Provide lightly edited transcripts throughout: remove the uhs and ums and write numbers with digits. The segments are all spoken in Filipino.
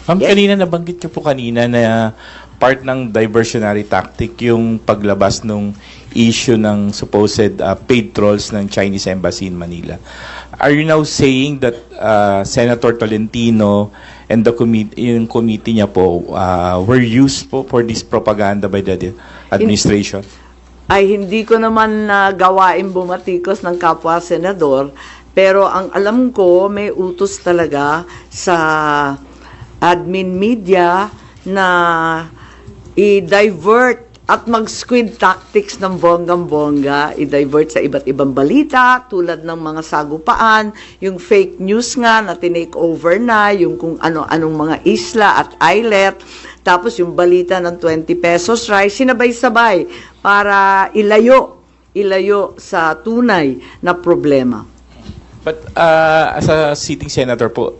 Ma'am, Yes. kanina nabanggit niyo po kanina na part ng diversionary tactic yung paglabas ng issue ng supposed paid trolls ng Chinese Embassy in Manila. Are you now saying that Senator Tolentino and the yung committee niya po were used po for this propaganda by the administration? Ay hindi ko naman gawain bumatikos ng kapwa senador, pero ang alam ko may utos talaga sa admin media na i-divert at mag-squid tactics ng bonggang-bongga, i-divert sa iba't ibang balita, tulad ng mga sagupaan, yung fake news nga na tinake over na, yung kung ano-anong mga isla at islet, tapos yung balita ng 20 pesos rice, sinabay-sabay para ilayo sa tunay na problema. But as a sitting senator po,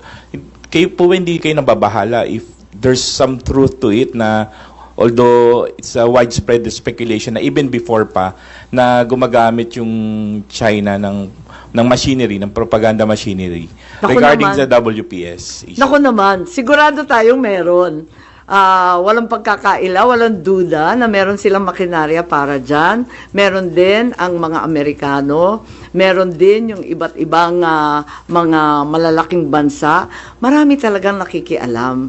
kayo po hindi kayo nababahala if there's some truth to it na although it's a widespread speculation na even before pa na gumagamit yung China ng machinery, ng propaganda machinery regarding naman, sa WPS issue. Naku naman, sigurado tayong meron. Walang pagkakaila, walang duda na meron silang makinarya para dyan. Meron din ang mga Amerikano, meron din yung iba't ibang mga malalaking bansa. Marami talagang nakikialam.